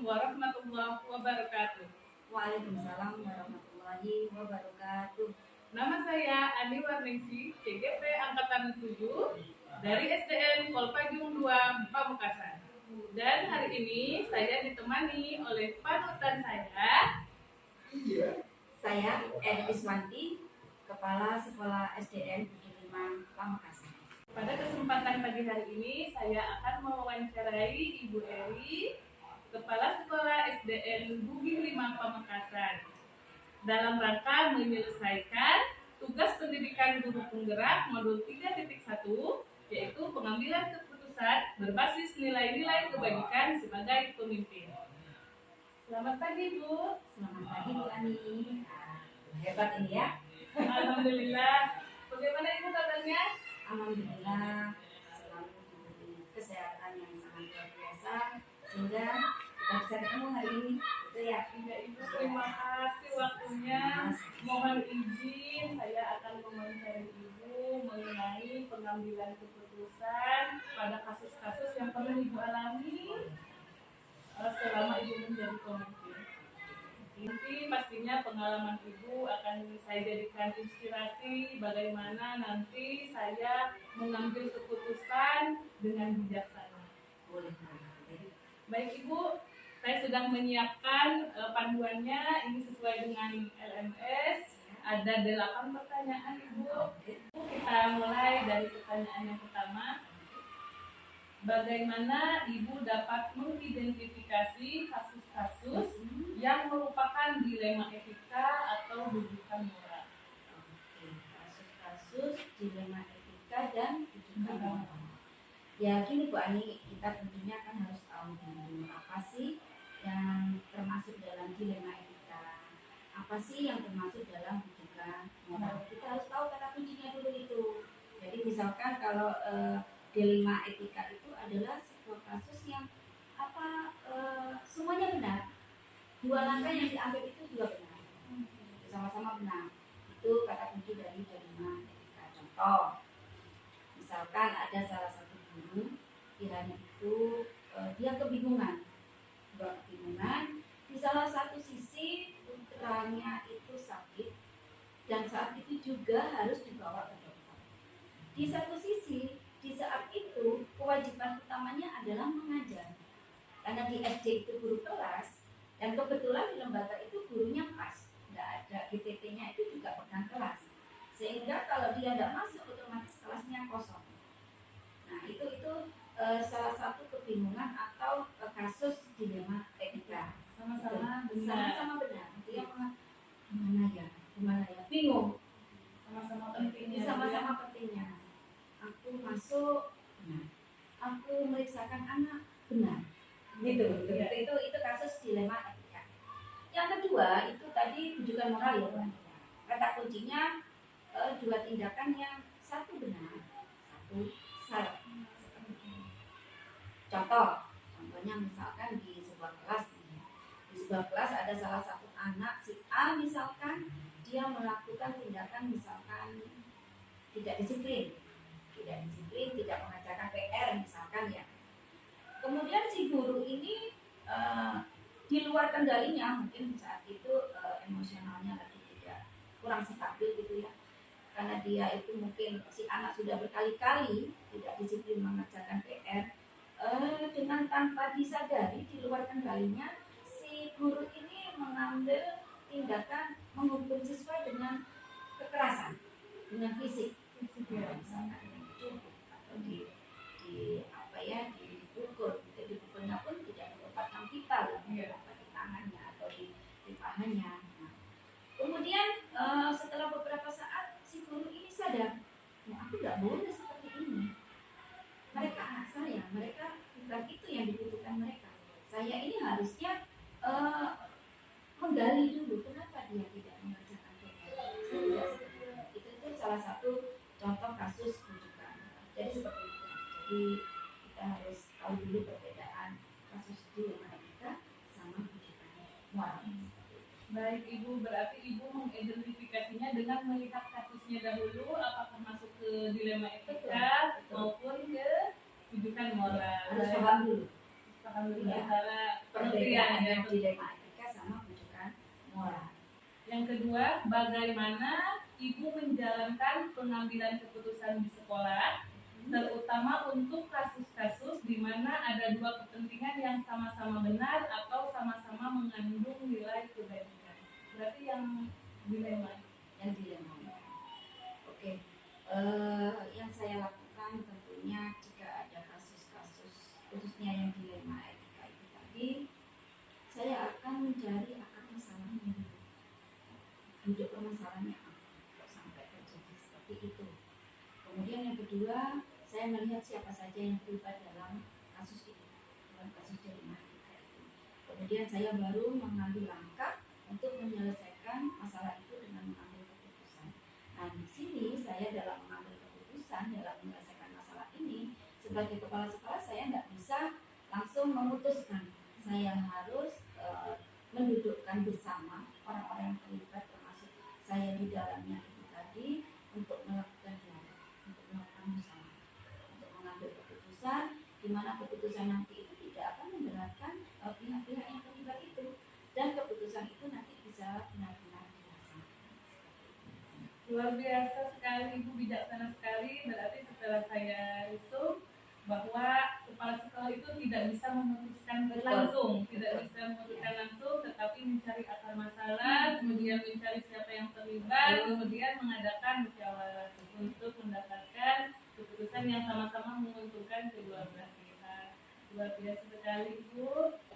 warahmatullahi wabarakatuh. Waalaikumsalam warahmatullahi wabarakatuh. Nama saya Ani Warningsi, CGP Angkatan 7 dari SDN Kolpajung 2 Pamekasan. Dan hari ini saya ditemani oleh panutan saya. Saya Ed Iswanti, Kepala Sekolah SDN 75 Pamekasan. Pada kesempatan pagi hari ini saya akan mewawancarai Ibu Eri, Kepala Sekolah SDN Bugis 5 Pamekasan, dalam rangka menyelesaikan tugas pendidikan guru penggerak modul 3.1, yaitu pengambilan keputusan berbasis nilai-nilai kebajikan sebagai pemimpin. Selamat pagi, Bu. Selamat pagi, Bu Ani. Hebat ini ya. Alhamdulillah. Bagaimana Ibu kabarnya? Alhamdulillah, selalu diberi kesehatan yang sangat luar biasa sehingga kita bisa ketemu hari ini. Itu ya. Iya, Ibu, terima kasih waktunya. Mohon izin saya akan mewawancarai Ibu mengenai pengambilan keputusan pada kasus-kasus yang pernah Ibu alami selama Ibu menjadi pemimpin. Inti pastinya pengalaman Ibu akan saya jadikan inspirasi bagaimana nanti saya mengambil keputusan dengan bijaksana. Boleh. Baik Ibu, saya sedang menyiapkan panduannya. Ini sesuai dengan LMS. Ada 8 pertanyaan Ibu. Kita mulai dari pertanyaan yang pertama. Bagaimana Ibu dapat mengidentifikasi kasus-kasus yang merupakan dilema etika atau rujukan moral? Kasus-kasus dilema etika dan rujukan moral. Ya gini Bu Ani, kita tentunya kan harus tahu dulu apa sih yang termasuk dalam dilema etika, apa sih yang termasuk dalam rujukan moral. Kita harus tahu kata kuncinya dulu itu. Jadi misalkan kalau dilema etika itu adalah sebuah kasus yang semuanya benar, dua langkah yang diambil itu juga benar, sama-sama benar. Itu kata kunci dari dilema etika. Contoh, misalkan ada salah satu guru kiranya itu dia kebingungan di salah satu sisi putranya itu sakit dan saat itu juga harus dibawa ke dokter. Di satu sisi di saat itu kewajiban utamanya adalah mengajar, karena di SD itu guru kelas dan kebetulan di lembaga itu gurunya pas, tidak ada GTT-nya itu juga pegang kelas, sehingga kalau dia tidak masuk otomatis kelasnya kosong. Nah itu salah satu kebingungan atau kasus dilema etika. Sama-sama benar. Dia gimana ya, bingung. Sama-sama pentingnya. Sama-sama pentingnya. Aku masuk benar, aku meriksakan anak benar, gitu. Itu kasus dilema etika. Yang kedua itu tadi rujukan moral ya Pak. Kata kuncinya dua tindakan yang satu benar, satu salah. Contohnya misalkan di sebuah kelas ada salah satu anak si A misalkan dia melakukan tindakan misalkan tidak disiplin, tidak mengerjakan PR misalkan ya. Kemudian si guru ini di luar kendalinya, mungkin saat itu emosionalnya lagi kurang stabil gitu ya. Karena dia itu mungkin si anak sudah berkali-kali tidak disiplin mengerjakan PR, dengan tanpa disadari di luar kendalinya si guru ini mengambil tindakan menghukum siswa dengan kekerasan, dengan fisik. Misalkan dicubuk atau dipukul. Dipukulnya pun tidak di tempat yang vital, di tangannya atau di pahanya. Nah, kemudian setelah beberapa saat si guru ini sadar, aku tidak boleh seperti ini. Mereka anak saya, mereka bukan itu yang dibutuhkan mereka. Saya ini harusnya menggali dulu kenapa dia tidak mengerjakan PR. Itu salah satu contoh kasus rujukan. Jadi seperti itu. Jadi kita harus tahu dulu perbedaan kasus dilema etika sama rujukan moral. Baik Ibu, berarti Ibu mengidentifikasinya dengan melihat kasusnya dahulu, apakah masuk ke dilema etika maupun ke rujukan moral. Harus paham dulu. paham dulu Iya. antara Perbedaan pengertiannya. dilema etika sama bujukan moral. Yang kedua, bagaimana ibu menjalankan pengambilan keputusan di sekolah, terutama untuk kasus-kasus di mana ada dua kepentingan yang sama-sama benar atau sama-sama mengandung nilai kebaikan. Berarti yang dilema. Oke. Yang saya lakukan tentunya jika ada kasus-kasus khususnya yang dilema etika itu tadi, saya akan mencari akar masalahnya dulu. Duduk permasalahannya apa kok sampai terjadi seperti itu. Kemudian yang kedua, saya melihat siapa saja yang terlibat dalam kasus itu, dalam kasus dilema etika itu. Kemudian saya baru mengambil langkah untuk menyelesaikan masalah itu dengan mengambil keputusan. Nah, di sini saya dalam mengambil keputusan dalam menyelesaikan masalah ini sebagai kepala sekolah, saya tidak bisa langsung memutuskan. Saya harus mendudukkan bersama orang-orang yang terlibat, termasuk saya di dalamnya itu tadi, untuk melakukan dialog, untuk melakukan musyawarah, untuk mengambil keputusan di mana keputusan nanti itu tidak akan memberatkan pihak-pihak yang terlibat itu, dan keputusan itu nanti bisa benar-benar dilaksanakan. Luar biasa sekali, Ibu bijaksana sekali. Berarti setelah saya hitung bahwa kepala sekolah itu tidak bisa memutuskan langsung, tidak bisa memutuskan langsung, tetapi mencari akar masalah, kemudian mencari siapa yang terlibat, kemudian mengadakan musyawarah untuk mendapatkan keputusan yang sama-sama menguntungkan kedua belah pihak. Luar biasa sekali, Ibu.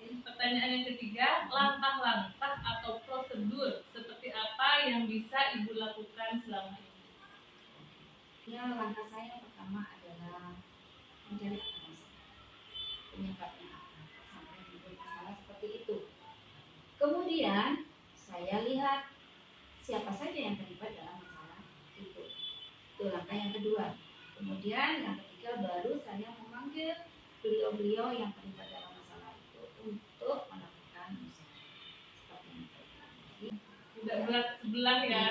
Pertanyaan yang ketiga, langkah-langkah atau prosedur seperti apa yang bisa Ibu lakukan selama ini? Ya, langkah saya pertama adalah mencari akar masalah, penyebabnya apa sampai timbul masalah seperti itu. Kemudian saya lihat siapa saja yang terlibat dalam masalah itu. Itu langkah yang kedua. Kemudian yang ketiga, baru saya memanggil beliau-beliau yang terlibat dalam masalah itu untuk melakukan musyawarah seperti yang saya bilang tadi. Tidak berat sebelah ya,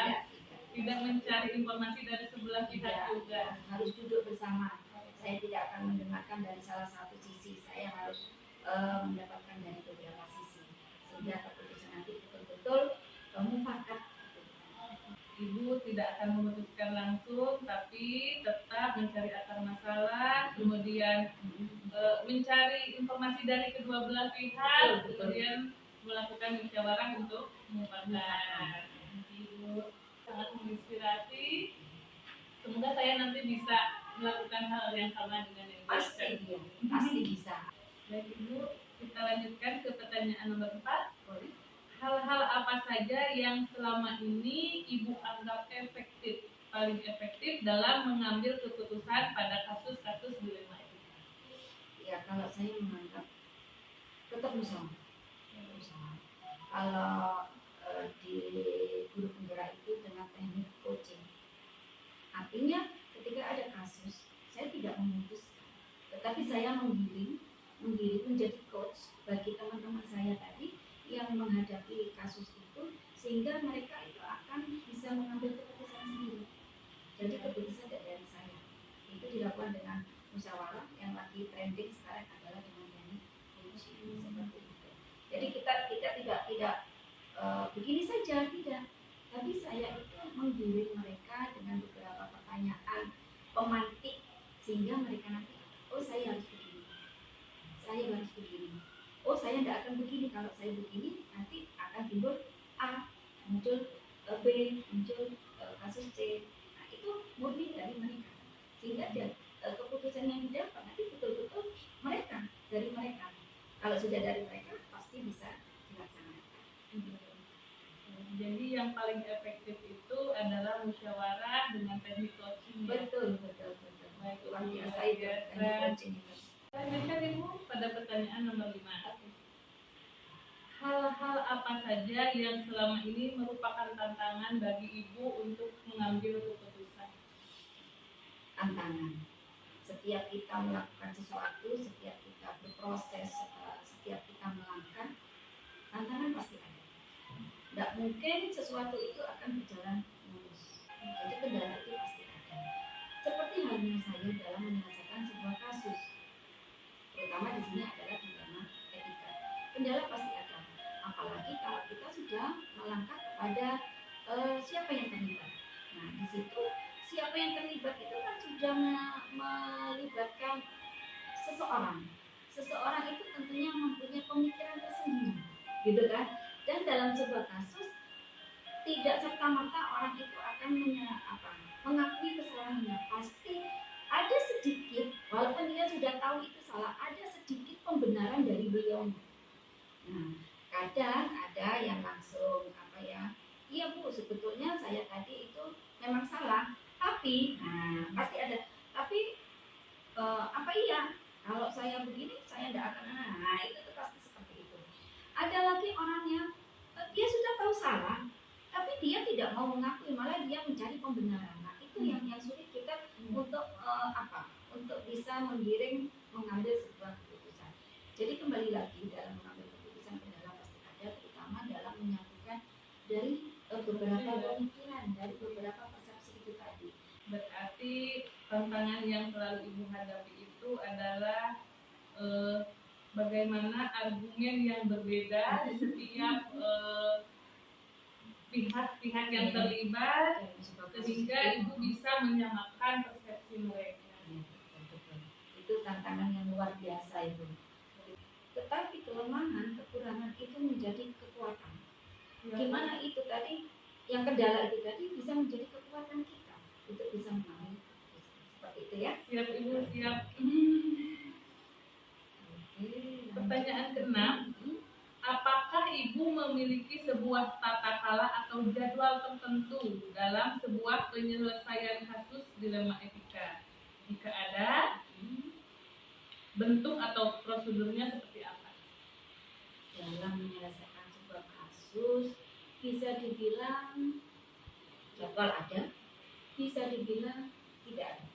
tidak Tidak. mencari informasi dari sebelah pihak juga. Harus duduk bersama. Saya tidak akan mendengarkan dari salah satu sisi, saya harus mendapatkan dari beberapa sisi, sehingga keputusan nanti betul-betul mufakat. Ibu tidak akan memutuskan langsung, tapi tetap mencari akar masalah, kemudian mencari informasi dari kedua belah pihak, Betul. kemudian melakukan musyawarah untuk mengumpulkan. Ibu sangat menginspirasi. Semoga saya nanti bisa melakukan hal yang sama dengan yang Pasti bisa. Baik Ibu, kita lanjutkan ke pertanyaan nomor 4. Hal-hal apa saja yang selama ini Ibu anggap efektif, paling efektif dalam mengambil keputusan pada kasus-kasus dilema etika? Ya, kalau saya menganggap tetap musyawarah. Kalau di guru penggerak itu dengan teknik coaching, artinya ketika ada kasus, saya tidak memutuskan, tetapi saya menggiring menjadi coach bagi teman-teman saya tadi yang menghadapi kasus itu, sehingga mereka itu akan bisa mengambil keputusan sendiri. Jadi keputusan dari saya itu dilakukan dengan musyawarah, yang lagi trending sekarang adalah dengan teknik coaching seperti itu. Jadi kita tidak begini saja, tidak, tapi saya itu menggiring mereka dengan beberapa pertanyaan pemantik, sehingga mereka nanti, oh saya harus begini, oh saya tidak akan begini, kalau saya begini nanti akan timbul A, muncul B, muncul kasus C. Nah, itu murni dari mereka, sehingga keputusan yang didapat nanti betul-betul dari mereka. Kalau sudah dari mereka pasti bisa dilaksanakan. Jadi yang paling efektif itu adalah musyawarah dengan teknik coaching. Betul. Baik, Luar biasa itu teknik biasa. coaching itu. Lanjutkan Ibu pada pertanyaan nomor 5. Hal-hal apa saja yang selama ini merupakan tantangan bagi Ibu untuk mengambil keputusan? Tantangan. Setiap kita melakukan sesuatu, setiap kita berproses, setiap kita melangkah, tantangan pasti ada. Tidak mungkin sesuatu itu akan berjalan mulus. Jadi kendala itu pasti ada. Seperti halnya saya dalam menyelesaikan sebuah kasus, terutama di sini adalah dilema kendala pasti ada. Apalagi kalau kita sudah melangkah kepada siapa yang terlibat. Nah, di situ siapa yang terlibat itu kan sudah melibatkan seseorang. Seseorang itu tentunya mempunyai pemikiran tersendiri, gitu kan? Dan dalam sebuah kasus tidak serta merta orang itu akan mengakui kesalahannya. Pasti ada sedikit, walaupun dia sudah tahu itu salah, ada sedikit pembenaran dari beliau. Nah, kadang ada yang langsung iya Bu, sebetulnya saya tadi itu memang salah, tapi pasti ada, tapi iya kalau saya begini saya tidak akan, itu tuh pasti seperti itu. Ada lagi orangnya dia sudah tahu salah, tapi dia tidak mau mengakui, malah dia mencari pembenaran. Nah, itu yang sulit kita untuk untuk bisa menggiring mengambil sebuah keputusan. Jadi kembali lagi dalam mengambil keputusan kendala pasti ada, terutama dalam menyatukan dari beberapa pemikiran, dari beberapa persepsi itu tadi. Berarti tantangan yang selalu Ibu hadapi itu adalah bagaimana argumen yang berbeda di setiap pihak-pihak yang terlibat, sehingga Ibu bisa menyamakan persepsi mereka. Itu tantangan yang luar biasa itu. Tetapi kelemahan, kekurangan itu menjadi kekuatan. Gimana itu tadi, yang kendala itu tadi bisa menjadi kekuatan kita untuk bisa mengambil seperti itu ya. Siap Ibu, siap. Pertanyaan ke-6, apakah Ibu memiliki sebuah tata cara atau jadwal tertentu dalam sebuah penyelesaian kasus dilema etika? Jika ada, bentuk atau prosedurnya seperti apa? Dalam menyelesaikan sebuah kasus bisa dibilang jadwal ada, bisa dibilang tidak ada.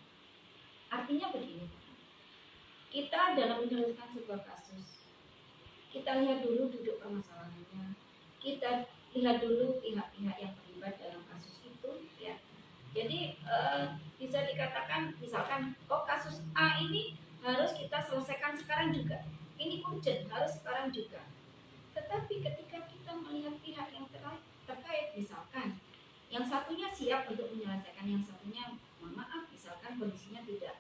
Artinya begini, kita dalam menyelesaikan sebuah kasus, kita lihat dulu duduk permasalahannya, kita lihat dulu pihak-pihak yang terlibat dalam kasus itu, ya. Jadi bisa dikatakan, misalkan, kasus A ini harus kita selesaikan sekarang juga, ini urgent, harus sekarang juga. Tetapi ketika kita melihat pihak yang terkait, misalkan yang satunya siap untuk menyelesaikan, yang satunya maaf, misalkan kondisinya tidak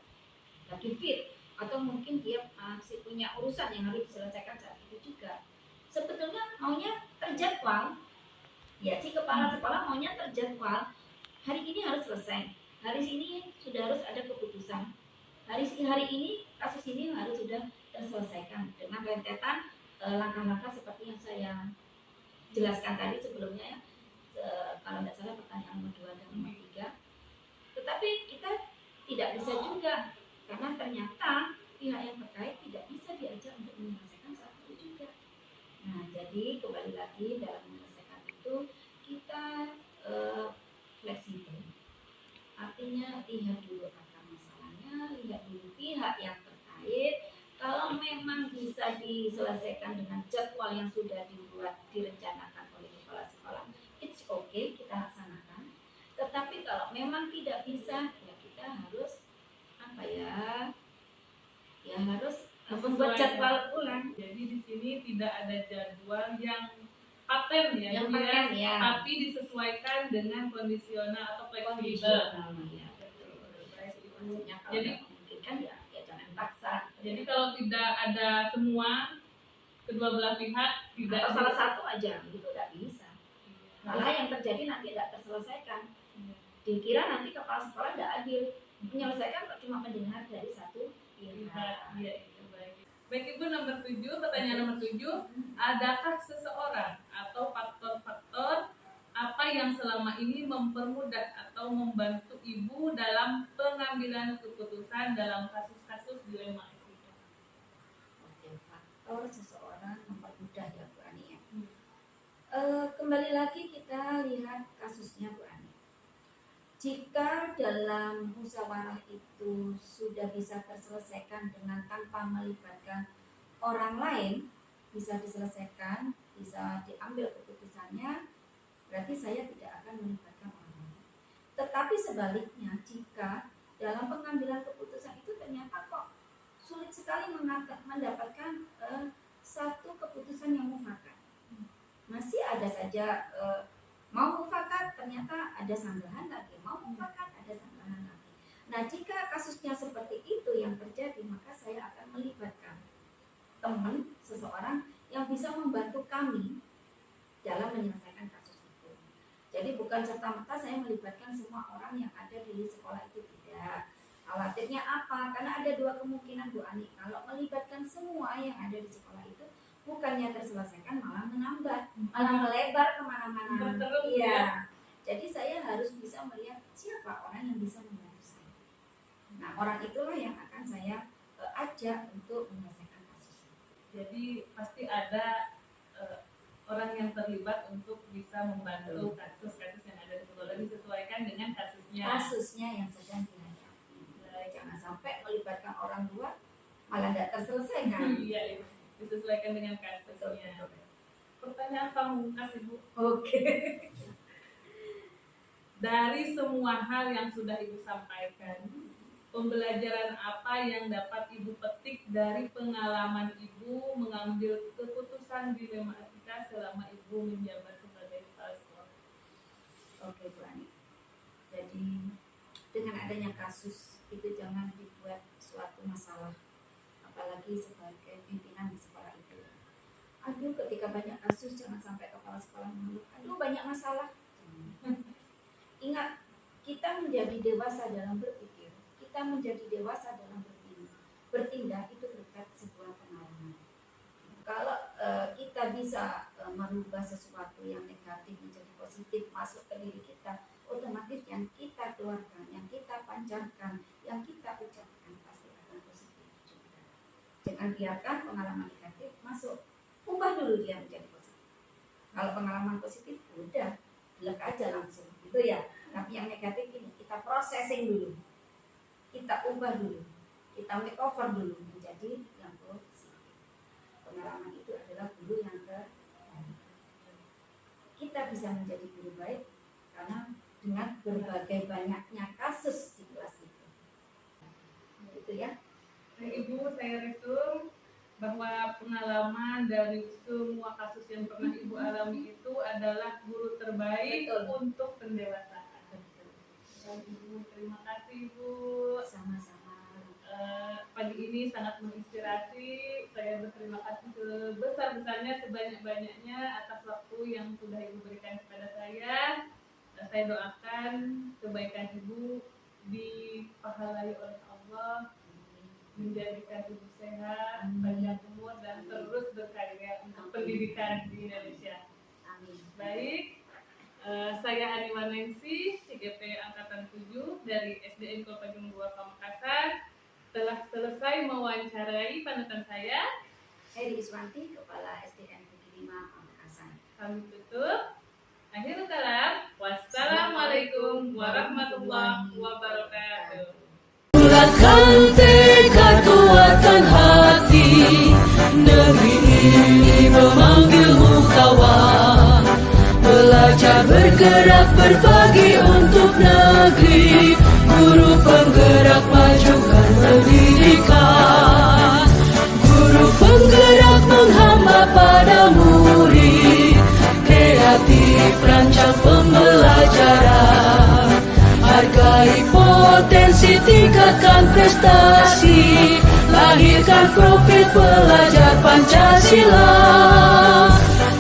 lagi fit, atau mungkin dia masih punya urusan yang harus diselesaikan saat itu juga. Sebetulnya maunya terjadwal, ya si kepala sekolah maunya terjadwal, hari ini harus selesai, hari ini sudah harus ada keputusan, hari ini kasus ini harus sudah terselesaikan dengan rentetan langkah-langkah seperti yang saya jelaskan tadi sebelumnya ya. Kalau tidak salah pertanyaan nomor 2 dan nomor 3. Tetapi kita tidak bisa juga, karena ternyata pihak yang terkait tidak bisa diajak untuk menyelesaikan saat itu juga. Nah, jadi kembali lagi dalam menyelesaikan itu kita fleksibel. Artinya lihat dulu akar masalahnya, lihat dulu pihak yang terkait. Kalau memang bisa diselesaikan dengan jadwal yang sudah dibuat, direncanakan oleh kepala sekolah, it's okay, kita laksanakan. Tetapi kalau memang tidak bisa, ya kita harus harus membuat jadwal ulang. Jadi di sini tidak ada jadwal yang paten ya, yang paten, ya. Tapi disesuaikan dengan kondisional atau fleksibel. Ya, betul. Jadi memungkinkan ya jangan paksa. Jadi kalau tidak ada semua kedua belah pihak, tidak atau salah satu aja itu tidak bisa. Malah yang terjadi nanti tidak terselesaikan. Dikira nanti kepala sekolah tidak adil, menyelesaikan kok cuma mendengar dari satu pihak. Baik Ibu, nomor 7, pertanyaan nomor 7, adakah seseorang atau faktor-faktor apa yang selama ini mempermudah atau membantu Ibu dalam pengambilan keputusan dalam kasus-kasus dilema etika? Oke, faktor seseorang mempermudah ya Bu Ani ya. Kembali lagi kita lihat kasusnya Bu Ani. Jika dalam musyawarah itu sudah bisa terselesaikan dengan tanpa melibatkan orang lain, bisa diselesaikan, bisa diambil keputusannya, berarti saya tidak akan melibatkan orang lain. Tetapi sebaliknya, jika dalam pengambilan keputusan itu ternyata kok sulit sekali mendapatkan satu keputusan yang mufakat. Masih ada saja mau mufakat, ternyata ada sanggahan lagi, mau mufakat, ada sanggahan lagi. Nah, jika kasusnya seperti itu yang terjadi, maka saya akan melibatkan teman seseorang yang bisa membantu kami dalam menyelesaikan kasus itu. Jadi bukan serta-merta saya melibatkan semua orang yang ada di sekolah itu, tidak. Khawatirnya apa? Karena ada dua kemungkinan, Bu Ani. Kalau melibatkan semua yang ada di sekolah itu, bukannya terselesaikan, malah menambah, malah melebar kemana-mana. Iya. Jadi saya harus bisa melihat siapa orang yang bisa membantu saya. Nah, orang itulah yang akan saya ajak untuk menyelesaikan kasus. Jadi pasti ada orang yang terlibat untuk bisa membantu kasus-kasus yang ada di sekolah, disesuaikan dengan kasusnya yang sedang dihadapi. Jangan sampai melibatkan orang luar malah tidak terselesaikan. Iya, disesuaikan dengan kasusnya. Pertanyaan pamungkas, Ibu. Oke. Dari semua hal yang sudah Ibu sampaikan, pembelajaran apa yang dapat Ibu petik dari pengalaman Ibu mengambil keputusan dilema etika selama Ibu menjabat sebagai kepala sekolah? Oke, Bu Ani. Jadi dengan adanya kasus itu jangan dibuat suatu masalah, apalagi sebagai pimpinan di sekolah itu. Aduh, ketika banyak kasus jangan sampai kepala sekolah mengeluh, aduh banyak masalah. Ingat, kita menjadi dewasa dalam berpikir, kita menjadi dewasa dalam bertindak itu berkat sebuah pengalaman. Kalau kita bisa merubah sesuatu yang negatif menjadi positif masuk ke diri kita, otomatis yang kita keluarkan, yang kita pancarkan, yang kita ucapkan pasti akan positif juga. Jangan biarkan pengalaman negatif masuk, ubah dulu dia menjadi positif. Kalau pengalaman positif, udah belak aja langsung, gitu ya. Tapi yang negatif ini kita processing dulu, kita ubah dulu, kita make over dulu menjadi yang positif. Pengalaman itu adalah guru yang terbaik. Kita bisa menjadi guru baik karena dengan berbagai banyaknya kasus di kelas itu. Gitu ya. Nah, Ibu, saya resume bahwa pengalaman dari semua kasus yang pernah Ibu alami itu adalah guru terbaik untuk pendewasaan. Dan Ibu, terima kasih Ibu. Sama-sama. Pagi ini sangat menginspirasi. Saya berterima kasih sebesar-besarnya, sebanyak-banyaknya atas waktu yang sudah Ibu berikan kepada saya. Saya doakan kebaikan Ibu dipahalai oleh Allah, menjadikan Ibu sehat, panjang umur, dan terus berkarya untuk pendidikan di Indonesia. Amin. Baik, saya Ani Wanengsi, CGP Angkatan 7 dari SDN Kolpajung 2 Pamekasan, telah selesai mewawancarai panutan saya, Heri Iswanti, Kepala SDN Negeri 5 Pamekasan. Kami tutup. Akhirul kalam, wassalamualaikum warahmatullahi wabarakatuh. Bulatkan tekad, kuatkan hati, negeri ini memanggilmu kawan. Belajar, bergerak, berbagi untuk negeri. Guru penggerak, majukan pendidikan. Guru penggerak menghamba pada murid. Kreatif, rancang pembelajaran. Hargai potensi, tingkatkan prestasi. Lahirkan profil pelajar Pancasila.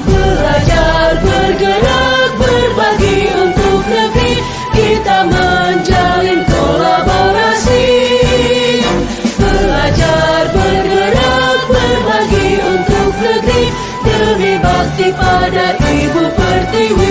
Belajar, bergerak, berbagi untuk negeri. Kita menjalin kolaborasi. Belajar, bergerak, berbagi untuk negeri. Demi bakti pada Ibu Pertiwi.